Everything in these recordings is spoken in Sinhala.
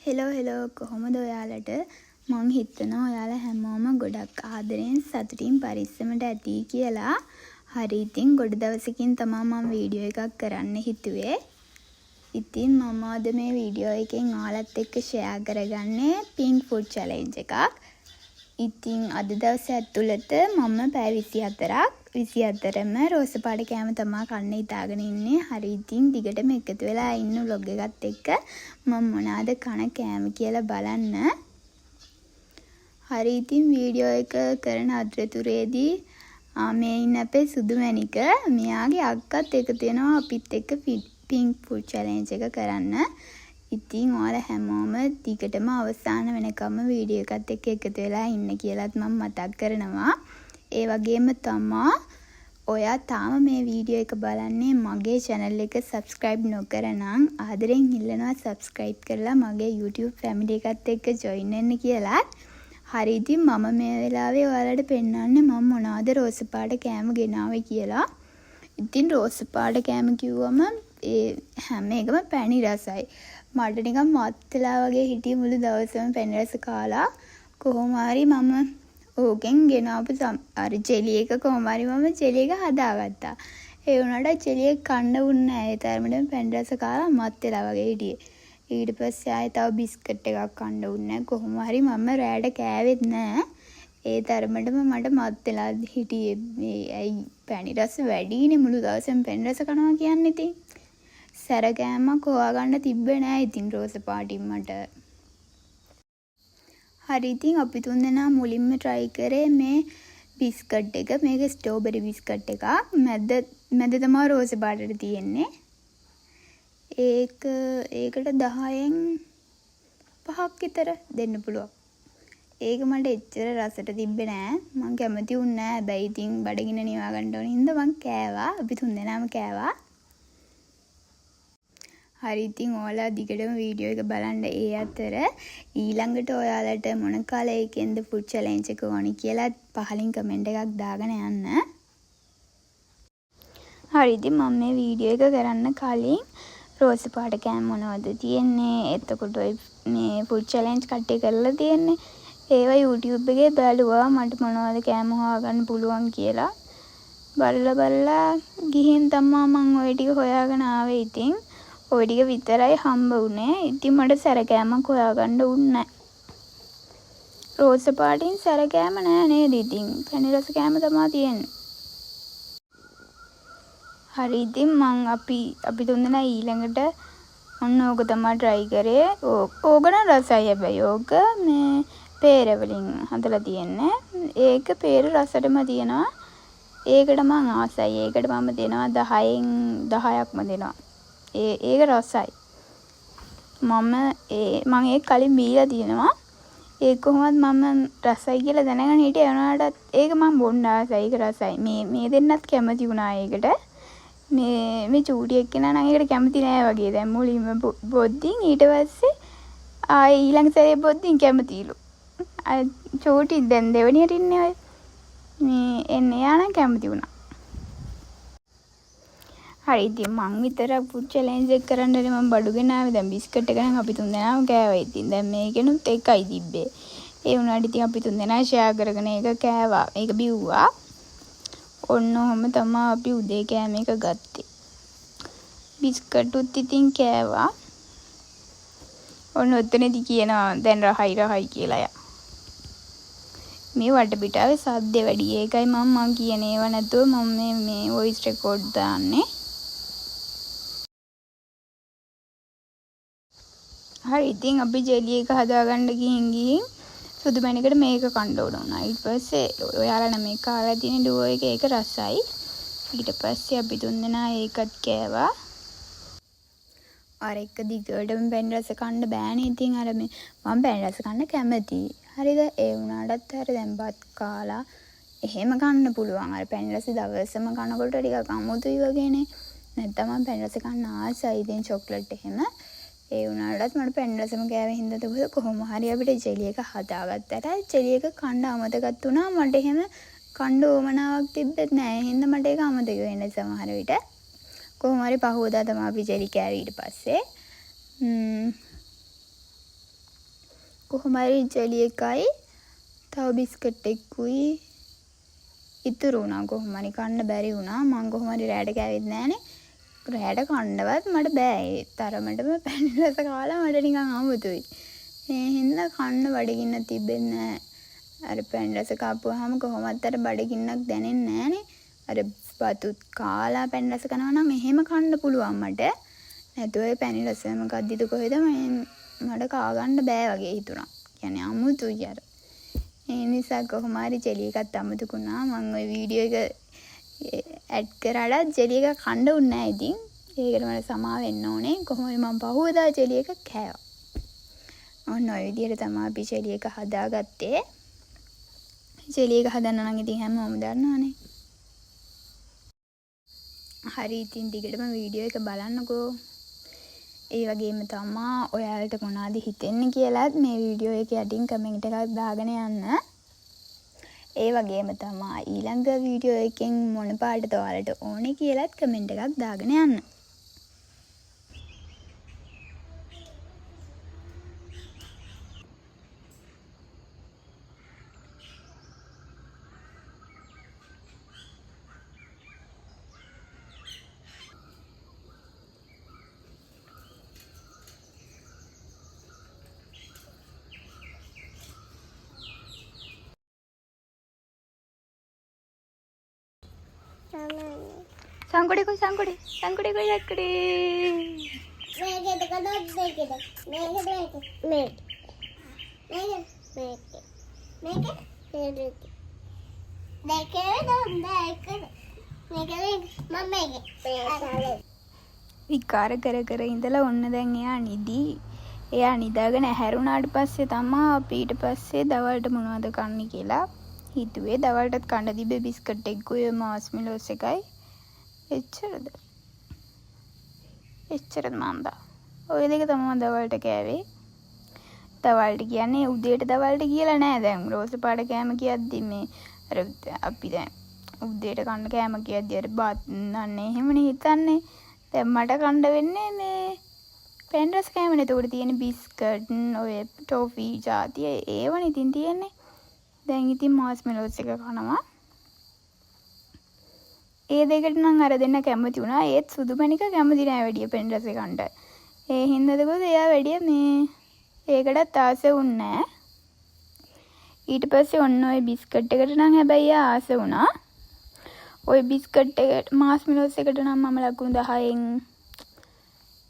හෙලෝ කොහොමද ඔයාලට මං හිතනවා ඔයාලා හැමෝම ගොඩක් ආදරෙන් සතුටින් පරිස්සමට ඇති කියලා. හරි ඉතින් ගොඩ දවසකින් තමයි මම වීඩියෝ එකක් කරන්න හිතුවේ. ඉතින් මම අද මේ වීඩියෝ එකෙන් ඔයාලත් එක්ක ෂෙයා කරගන්නේ පින්ක් ෆුඩ් චැලෙන්ජ් එකක්. ඉතින් අද දවස් ඇතුළත මම පැය 24ම රෝස පාට කෑම තමයි කන්න හිතාගෙන ඉන්නේ. හරි ඉතින් දිගටම එකතු වෙලා ඉන්න vlog එකත් එක්ක මම මොනවාද කන කෑම කියලා බලන්න. හරි ඉතින් වීඩියෝ එක කරන අතරතුරේදී මේ ඉන්න අපේ සුදු මැණික මෙයාගේ අක්කත් එකතු වෙනවා අපිත් එක්ක පින්ක් ෆුඩ් චැලෙන්ජ් එක කරන්න. ඉතින් ඔයාලා හැමෝම දිගටම අවසාන වෙනකම්ම වීඩියෝ එකත් එක්ක එකතු වෙලා ඉන්න කියලාත් මම මතක් කරනවා. ඒ වගේම තමා ඔයා තාම මේ වීඩියෝ එක බලන්නේ මගේ channel එක subscribe නොකර නම් ආදරෙන් ඉල්ලනවා subscribe කරලා මගේ YouTube family එකත් එක්ක join වෙන්න කියලා. හරි ඉතින් මම මේ වෙලාවේ ඔයාලට පෙන්නන්නේ මම මොනවද රෝස පාට කෑම ගෙනාවේ කියලා. ඉතින් රෝස පාට කෑම කිව්වම ඒ හැම එකම පැණි රසයි. මට නිකන් මත් වෙලා වගේ හිටියේ මුළු දවසම පැණි රස කාලා. කොහොම හරි මම ඕකෙන් ගෙනාවු අර ජෙලි එක කොහොම හරි මම ජෙලි එක හදාගත්තා. ඒ වුණාට ජෙලි එක කන්න වුණ නැහැ. ඒ තරමටම පැණි රස කාලා මත් වෙලා වගේ හිටියේ. ඊට පස්සේ ආයෙ තව බිස්කට් එකක් කන්න වුණ නැහැ. කොහොම හරි මම රෑට කෑවෙත් නැහැ. ඒ තරමටම මට මත් වෙලා හිටියේ. මේ ඇයි පැණි රස වැඩිනේ මුළු දවසම පැණි රස කනවා කියන්නේ ඉතින්. සැර කෑමක් හොයාගන්න තිබ්බේ නෑ ඉතින් රෝස පාටින් මට. හරි ඉතින් අපි තුන්දෙනා මුලින්ම try කරේ මේ බිස්කට් එක. මේක ස්ට්‍රෝබෙරි බිස්කට් එකක්. මැද තමයි රෝස පාටට තියෙන්නේ. ඒකට 10න් 5ක් විතර දෙන්න පුළුවන්. ඒක මට එච්චර රසට තිබ්බේ නෑ. මං කැමති වුණ නෑ. හැබැයි ඉතින් බඩගින්න නිවා ගන්න ඕන හින්දා මං කෑවා. අපි තුන්දෙනාම කෑවා. හරි ඉතින් ඔයාලා දිගටම වීඩියෝ එක බලන්න. ඒ අතර ඊළඟට ඔයාලට මොන කාලයකින්ද ෆුඩ් චැලෙන්ජ් එක ඕනි කියලා පහලින් කමෙන්ට් එකක් දාගෙන යන්න. හරි ඉතින් මම මේ වීඩියෝ එක කරන්න කලින් රෝස පාට කෑම මොනවද තියෙන්නේ, එතකොට මේ ෆුඩ් චැලෙන්ජ් කට්ටිය කරලා තියෙන්නේ ඒවා YouTube එකේ බැලුවා මට මොනවද කෑම හොයාගන්න පුළුවන් කියලා. බලලා ගිහින් තමයි මම ওই ටික හොයාගෙන ආවේ. ඉතින් ඔය ටික විතරයි හම්බ වුණේ. ඉතින් මට සැර කෑමක් හොයාගන්න උන්නේ නැහැ. රෝස පාටින් සැර කෑම නෑ නේද? ඉතින් පැණි රස කෑම තමයි තියෙන්නේ. හරි ඉතින් අපි තුන්දෙනා ඊළඟට ඔන්න ඕක තමයි try කරේ. ඕක නම් රසයි හැබැයි. ඕක මේ peer වලින් හදලා තියෙන්නේ. ඒක peer රසටම තියෙනවා. ඒකට මං ආසයි. ඒකට මම දෙනවා 10න් 10ක්ම දෙනවා. ඒක රසයි. මම ඒක කලින් බීලා තියෙනවා. ඒක කොහොමද මම රසයි කියලා දැනගෙන හිටියේ. වුණාටත් ඒක මම බොන්න ආසයි. ඒක රසයි. මේ දෙන්නත් කැමති වුණා ඒකට. මේ චූටි එක්කෙනා නම් ඒකට කැමති නෑ වගේ. දැන් මුලින්ම බොද්දින් ඊට පස්සේ ආයේ ඊළඟ සැරේ බොද්දින් කැමතිලු. චූටි දැන් දෙවෙනියට ඉන්නේ ඔය. මේ එන්නේ යා නම් කැමති වුණා. හරි ඉතින් මං විතරක් ෆුඩ් චැලෙන්ජ් එක කරන්නනේ මම බඩු ගෙනාවේ. දැන් බිස්කට් එක නම් අපි තුන්දෙනාම කෑවා. ඉතින් දැන් මේකෙනුත් එකයි තිබ්බේ. ඒ වුණාට ඉතින් අපි තුන්දෙනා ෂෙයා කරගෙන ඒක කෑවා. ඒක බිව්වා. ඔන්න ඔහම තමයි අපි උදේ කෑම එක ගත්තේ. බිස්කටුත් ඉතින් කෑවා. ඔන්න ඔතනදී කියනවා දැන් රහයි කියලා යා. මේ වටපිටාවේ සද්ද වැඩි. ඒකයි මම කියන ඒවා නැතුව මම මේ වොයිස් රෙකෝඩ් දාන්නේ. හරි ඉතින් අපි ජෙලි එක හදාගන්න ගිහින් සුදු මැණිකට මේක කන්න ඕන වුණා. ඊට පස්සේ ඔයාලා නම් මේ කාලා තියෙන ඩුවෝ එක ඒක රසයි. ඊට පස්සේ අපි තුන්දෙනා ඒකත් කෑවා. අර එක දිගටම පැණි රස කන්න බෑනේ. ඉතින් අර මම පැණි රස කන්න කැමතියි. හරිද? ඒ වුණාටත් අර දැන් බත් කාලා එහෙම කන්න පුළුවන්. අර පැණි රස දවසම කනකොට ටිකක් අමුතුයි වගේනේ. නැත්නම් මම පැණි රස කන්න ආසයි. ඉතින් චොක්ලට් එහෙම. ඒ වුණාටත් මට පැණි රසම කෑවෙ හින්දා කොහොම හරි අපිට ජෙලි එක හදාගත්තට ජෙලි එක කන්න අමතකත් වුණා. මට එහෙම කන්න ඕමනාවක් තිබ්බෙත් නෑ. ඒ හින්දා මට ඒක අමතක වෙන්නේ සමහර විට. කොහොම හරි පහුවදා තමයි අපි ජෙලි කෑවේ ඊට පස්සේ. කොහොම හරි ජෙලි එකයි තව බිස්කට් එකකුයි ඉතුරු වුණා. කොහොම හරි කන්න බැරි වුණා. මං කොහොම හරි රැයට කෑවෙත් නෑනේ. රැයට කන්නවත් මට බෑ. ඒ තරමටම පැණි රස කාලා මට නිකන් අමුතුයි. ඒ හින්දා කන්න බඩගින්න තිබෙන්නේ නෑ. අර පැණි රස කාපුවාම කොහොමත් අර බඩගින්නක් දැනෙන්නේ නෑනේ. අර බතුත් කාලා පැණි රස කනවා නම් එහෙම කන්න පුළුවන් මට. නැතුව ඒ පැණි රස මොකක්දද කොහෙද මට කා ගන්න බෑ වගේ හිතුණා. කියන්නේ අමුතුයි අර. ඒ නිසා කොහොම හරි ජෙලි එකත් අමුතුකුණා. මම ওই වීඩියෝ එක ඇඩ් කරලා ජෙලි එක කන්න උන්නේ නැහැ ඉතින්. ඒකට මට සමා වෙන්න ඕනේ. කොහොම හරි මම පහුවදා ජෙලි එක කෑවා. ඔන්න ඔය විදිහට තමයි අපි ජෙලි එක හදාගත්තේ. ජෙලි එක හදන්න නම් ඉතින් හැමෝම දන්නවනේ. හරි ඉතින් දිගටම වීඩියෝ එක බලන්නකෝ. ඒ වගේම තමයි ඔයාලට මොනවද හිතෙන්නේ කියලාත් මේ වීඩියෝ එක යටින් කමෙන්ට් එකක් දාගෙන යන්න. ඒ වගේම තමයි ඊළඟ වීඩියෝ එකෙන් මොන පාටද ඔයාලට ඕනේ කියලාත් කමෙන්ට් එකක් දාගෙන යන්න. සංකොඩේ කොයි සංකොඩේ? සංකොඩේ කොයි සංකොඩේ? මේකද කඩොත් දෙකද? මේක. විකාර කර කර ඉඳලා ඔන්න දැන් එයා නිදි. එයා නිදාගෙන හැරුණාට පස්සේ තමයි අපි ඊට පස්සේ දවල්ට මොනවද කන්නේ කියලා හිතුවේ. දවල්ටත් කන්න තිබ්බේ බිස්කට් එකකුයි මාස්මෙලෝස් එකයි. එච්චරද මන්දා. ඔය දෙක තමයි දවල්ට කෑවේ. දවල්ට කියන්නේ උදේට දවල්ට කියලා නෑ. දැන් රෝස පාට කෑම කියද්දි මේ අර අපි දැන් උදේට කන්න කෑම කියද්දි අර බත් නන්නේ එහෙමනේ හිතන්නේ. දැන් මට කන්න වෙන්නේ මේ පැණි රස කෑමනේ. ඒකට තියෙන බිස්කට් ඔය ටොෆි ජාතිය ඒවනේ ඉතින් තියෙන්නේ. දැන් ඉතින් මාස්මෙලෝස් එක කනවා. ඒ දෙකට නම් අර දෙන්න කැමති වුණා. ඒත් සුදුමණික කැමති නෑ වැඩි පැණි රස කන්න. ඒ හින්දාද එයා වැඩි මේ ඒකටත් ආස වුන්නේ නෑ. ඊට පස්සේ ඔන්න ඔය බිස්කට් එකට නම් හැබැයි ආස වුණා. ඔය බිස්කට් එකට මාස්මෙලෝස් එකට නම් මම ලකුණු 10න්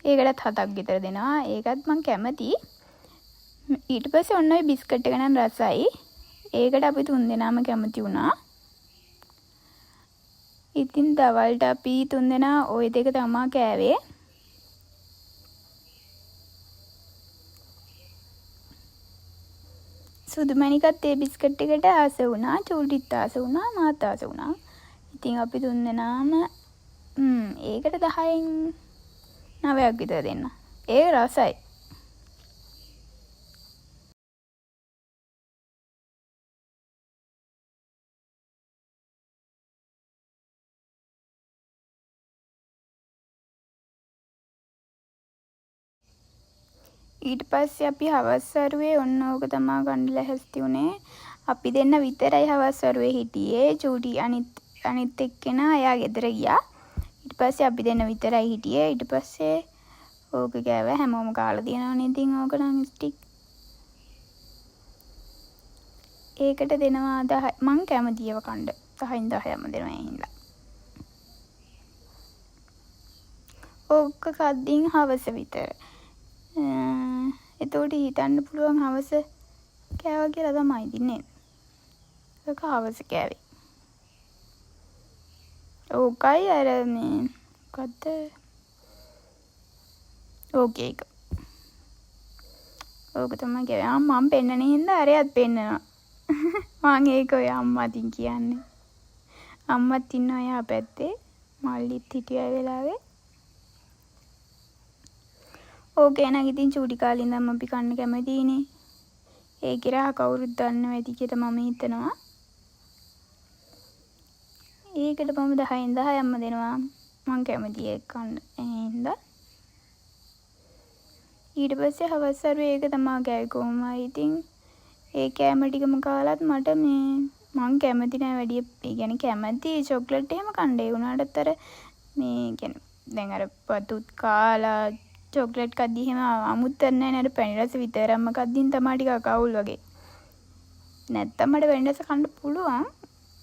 ඒකටත් 7ක් විතර දෙනවා. ඒකත් මම කැමති. ඊට පස්සේ ඔන්න ඔය බිස්කට් එක නම් රසයි. ඒකට අපි 3 දෙනාම කැමති වුණා. ඉතින් දවල්ට අපි 3 දෙනා ওই දෙක තමයි කෑවේ. සුදුමණිකත් ඒ බිස්කට් එකට ආස වුණා. චූටිත් ආස වුණා. මාත් ආස වුණා. ඉතින් අපි 3 දෙනාම ඒකට 10න් 9ක් විතර දෙන්න. ඒ රසයි. ඊට පස්සේ අපි හවස් වරුවේ ඔන්න ඕක තමයි ගන්න ලැහැස්ති උනේ. අපි දෙන්න විතරයි හවස් වරුවේ හිටියේ. චූටි අනිත් එක්කෙනා එයා ගෙදර ගියා. ඊට පස්සේ අපි දෙන්න විතරයි හිටියේ. ඊට පස්සේ ඕක කෑවා. හැමෝම කාලා තියෙනවනේ ඉතින් ඕක නම් ස්ටික්. ඒකට දෙනවා 10. මං කැමතිව කන්න 10න් 10ක්ම දෙනවා ඒ හින්දා. ඕක කද්දින් හවස විතර. එතකොට හිතන්න පුළුවන් හවස කෑවා කියලා තමයි ඉතින් නේද? ඒක හවස කෑවේ. ඕකයි අර මේ මොකද්ද? ඕකේ එක. ඕක තමයි කෑවේ. මම පෙන්නන හින්දා අරයත් පෙන්නනවා. මං ඒක ඔය අම්මාටින් කියන්නේ. අම්මත් ඉන්නවා එහා පැත්තේ. මල්ලිත් හිටියා ඒ වෙලාවේ. ඕකේ නම් ඉතින් චූටි කාලේ ඉඳන් අපි කන්න කැමතියිනේ. ඒ කිරා කවුරුත් දන්නව ඇති කියලා මම හිතනවා. ඒකට මම 10න් 10ක්ම දෙනවා. මං කැමති ඒක කන්න. ඒ හින්දා ඊට පස්සේ හවස්සරුවේ ඒක තමා කෑවේ කොහොමයි. ඉතින් ඒ කෑම ටිකම කාලත් මට මං කැමති නෑ වැඩි. ඒ කියන්නේ කැමති චොක්ලට් එහෙම කන්න. ඒ වුණාටත් අර මේ කියන්නේ දැන් අර පතුත් කාලා චොක්ලට් කද්දි එහෙම අමුත්තක් නෑ නේද? පැණි රස විතරක්ම කද්දින් තමයි ටිකක් අවුල් වගේ. නැත්තම් මට පැණි රස කන්න පුළුවන්.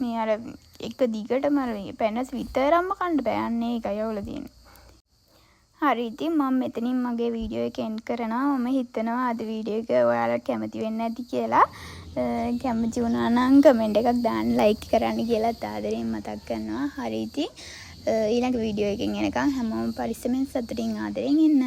මේ අර එක දිගටම අර පැණි රස විතරක්ම කන්න බෑ. අන්න ඒකයි අවුල තියෙන්නේ. හරි ඉතින් මම මෙතනින් මගේ වීඩියෝ එක එන්ඩ් කරනවා. මම හිතනවා අද වීඩියෝ එක ඔයාලා කැමති වෙන්නේ නැති කියලා. කැමති වුණා නම් කමෙන්ට් එකක් දාන්න, ලයික් කරන්න කියලා ආදරෙන් මතක් කරනවා. හරි ඉතින් ඊළඟ වීඩියෝ එකකින් එනකන් හැමෝම පරිස්සමෙන් සතුටින් ආදරෙන් ඉන්න.